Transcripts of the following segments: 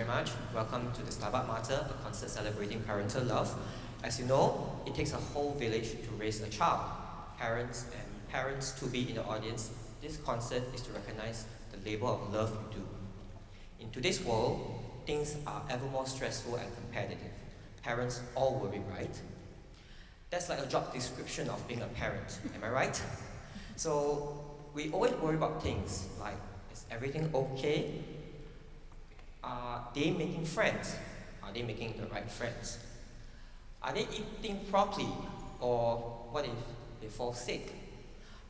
very much. Welcome to the Stabat Mater, a concert celebrating parental love. As you know, it takes a whole village to raise a child. Parents to be in the audience. This concert is to recognize the labor of love you do. In today's world, things are ever more stressful and competitive. Parents all worry, right? That's like a job description of being a parent, am I right? So we always worry about things like, is everything okay? Are they making friends? Are they making the right friends? Are they eating properly? Or what if they fall sick?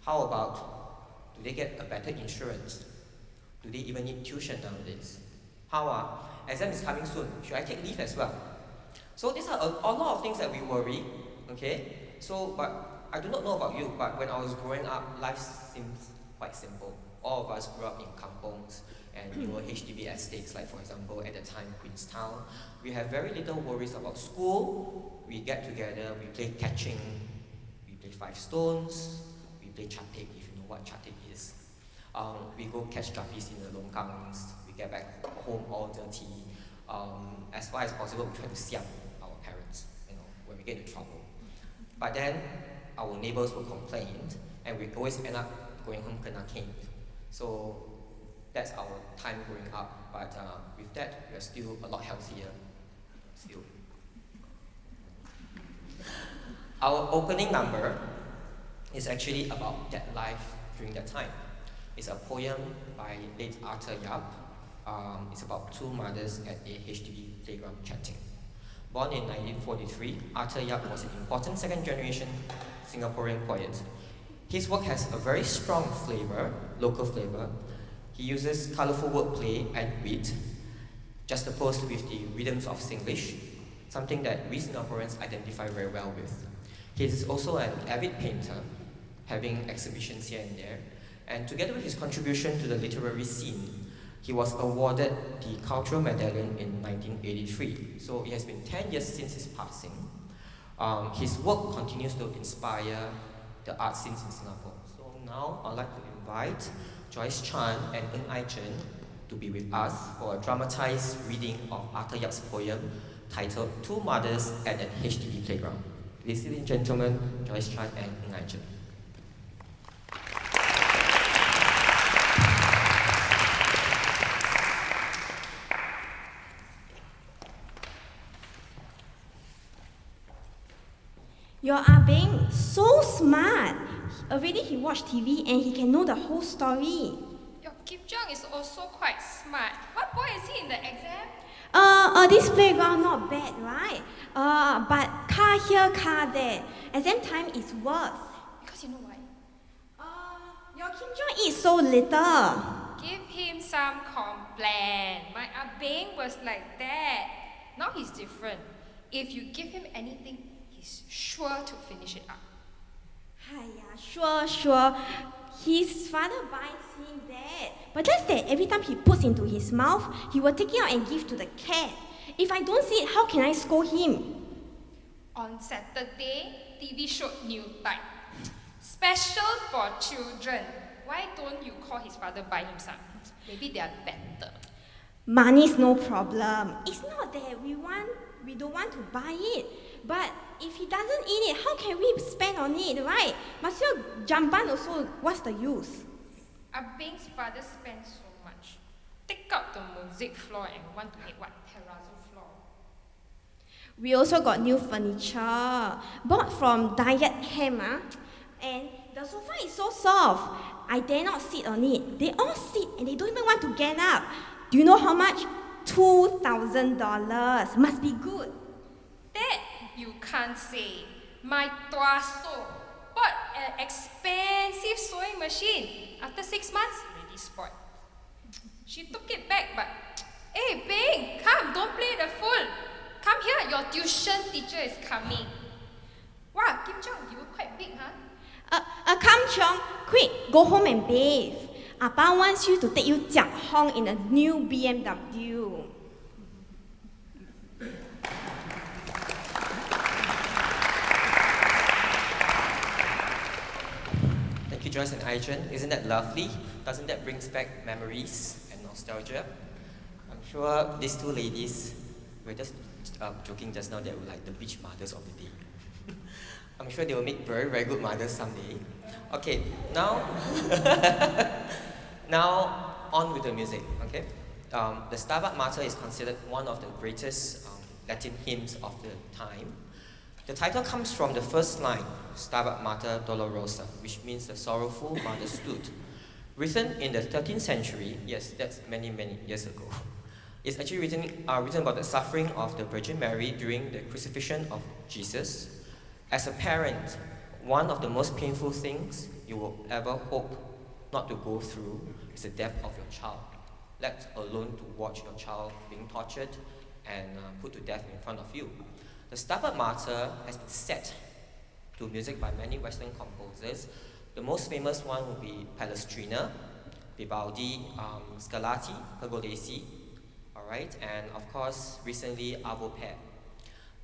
How about, do they get a better insurance? Do they even need tuition nowadays? Exam is coming soon, should I take leave as well? So these are a lot of things that we worry, okay? So, but I do not know about you, but when I was growing up, life seems quite simple. All of us grew up in kampongs and newer HDB estates, like for example, at the time, Queenstown. We have very little worries about school. We get together, we play catching, we play 5 stones, we play chatik, if you know what chatik is. We go catch guppies in the longkangs, we get back home all dirty. As far as possible, we try to siam our parents, when we get into trouble. But then, our neighbors will complain, and we always end up going home kena caned. So that's our time growing up, but with that, we're still a lot healthier. Still. Our opening number is actually about that life during that time. It's a poem by late Arthur Yap. It's about 2 mothers at a HDB playground chatting. Born in 1943, Arthur Yap was an important second-generation Singaporean poet. His work has a very strong flavor, local flavor. He uses colorful wordplay and wit, juxtaposed with the rhythms of Singlish, something that we Singaporeans identify very well with. He is also an avid painter, having exhibitions here and there, and together with his contribution to the literary scene, he was awarded the Cultural Medallion in 1983. So it has been 10 years since his passing. His work continues to inspire the art scenes in Singapore. So now I'd like to invite Joyce Chan and Ng Ai Chen to be with us for a dramatized reading of Arthur Yap's poem titled 2 Mothers at an HDB Playground. Ladies and gentlemen, Joyce Chan and Ng Ai Chen. Your Ah Beng, so smart. Already he watched TV and he can know the whole story. Your Kim Jong is also quite smart. What boy is he in the exam? This playground not bad, right? But car here, car there. Exam time is worse. Because you know why? Your Kim Jong eats so little. Give him some complaint. My Ah Beng was like that. Now he's different. If you give him anything, he's sure to finish it up. Sure. His father buys him that. But just that every time he puts into his mouth, he will take it out and give to the cat. If I don't see it, how can I scold him? On Saturday, TV showed new type. Special for children. Why don't you call his father buy him some? Maybe they are better. Money's no problem. It's not that we don't want to buy it. But if he doesn't eat it, how can we spend on it, right? Must you jamban also, what's the use? Ah Beng's father spends so much. Take out the mosaic floor and want to make what? Terrazzo floor. We also got new furniture, bought from Diet Ham, and the sofa is so soft. I dare not sit on it. They all sit and they don't even want to get up. Do you know how much? $2,000. Must be good. That you can't say. My tuaso bought an expensive sewing machine. After 6 months, already spoiled. She took it back, but hey, Beng, come, don't play the fool. Come here, your tuition teacher is coming. Wow, Kim Jong, you were quite big, huh? Come Chong, quick, go home and bathe. Appa wants you to take you Jiak Hong in a new BMW. Thank you, Joyce and Ai Chen. Isn't that lovely? Doesn't that bring back memories and nostalgia? sure these two ladies, we were just joking just now, they were like the beach mothers of the day. I'm sure they will make very, very good mothers someday. Okay, now, now on with the music, okay? The Stabat Mater is considered one of the greatest Latin hymns of the time. The title comes from the first line, Stabat Mater Dolorosa, which means the sorrowful mother stood. Written in the 13th century, yes, that's many, many years ago. It's actually written about the suffering of the Virgin Mary during the crucifixion of Jesus. As a parent, one of the most painful things you will ever hope not to go through is the death of your child, let alone to watch your child being tortured and put to death in front of you. The Stabat Mater has been set to music by many Western composers. The most famous one would be Palestrina, Vivaldi, Scarlatti, Pergolesi, alright, and of course, recently, ADDO Arts.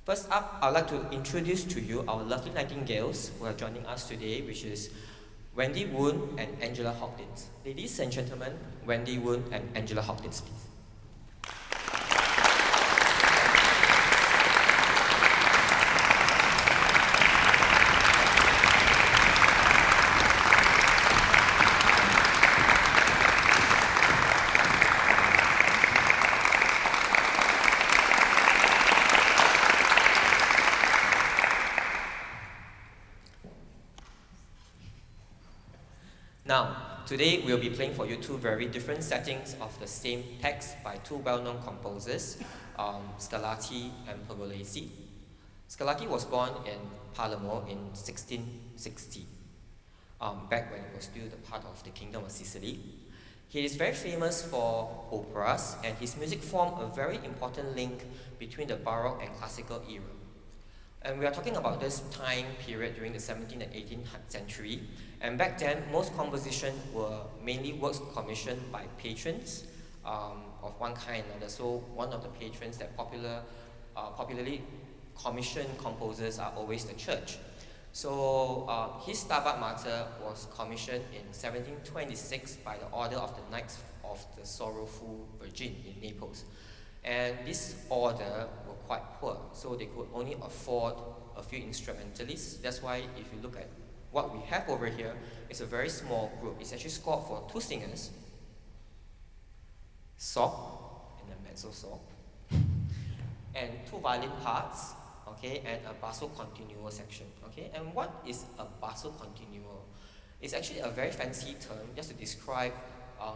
First up, I'd like to introduce to you our lovely nightingales who are joining us today, which is Wendy Woon and Angela Hogdins. Ladies and gentlemen, Wendy Woon and Angela Hogdins, please. Now, today we'll be playing for you two very different settings of the same text by two well-known composers, Scarlatti and Pergolesi. Scarlatti was born in Palermo in 1660, back when it was still the part of the Kingdom of Sicily. He is very famous for operas, and his music formed a very important link between the Baroque and Classical era. And we are talking about this time period during the 17th and 18th century. And back then, most compositions were mainly works commissioned by patrons of one kind or another. So one of the patrons that popularly commissioned composers are always the church. So his Stabat Mater was commissioned in 1726 by the order of the Knights of the Sorrowful Virgin in Naples. And this order were quite poor, so they could only afford a few instrumentalists. That's why if you look at what we have over here, it's a very small group. It's actually scored for two singers, sop, and a mezzo-sop, and two violin parts, okay, and a basso continuo section, okay. And what is a basso continuo? It's actually a very fancy term just to describe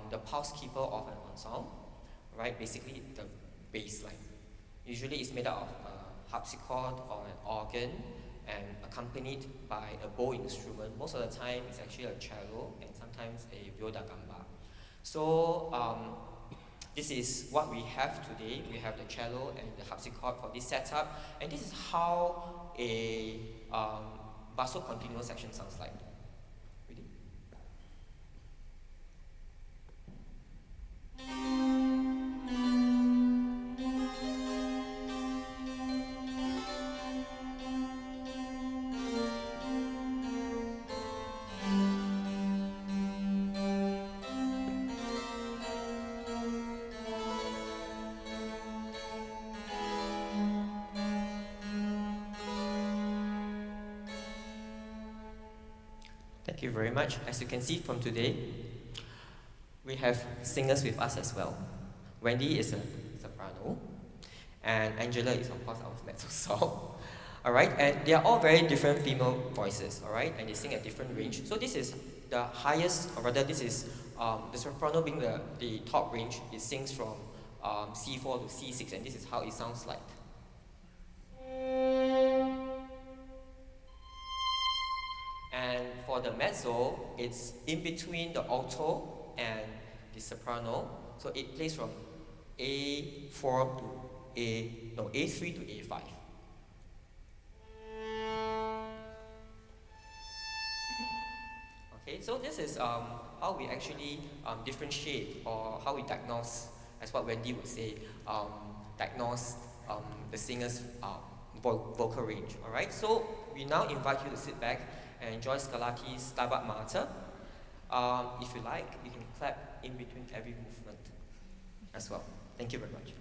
the pulse keeper of an ensemble, right? Basically the bass line. Usually it's made out of a harpsichord or an organ and accompanied by a bow instrument. Most of the time it's actually a cello and sometimes a viola da gamba. So this is what we have today. We have the cello and the harpsichord for this setup, and this is how a basso continuo section sounds like. Ready? Thank you very much. As you can see from today, we have singers with us as well. Wendy is a soprano, and Angela is of course our mezzo-sop. Alright, and they are all very different female voices, alright, and they sing at different range. So this is the highest, or rather this is the soprano being the top range. It sings from C4 to C6, and this is how it sounds like. And for the mezzo, it's in between the alto and the soprano. So it plays from A4 to A3 to A5. Okay, so this is how we actually differentiate, or how we diagnose, as what Wendy would say, diagnose the singer's vocal range. All right, so we now invite you to sit back and enjoy Scarlatti's Stabat Mater. If you like, you can clap in between every movement as well. Thank you very much.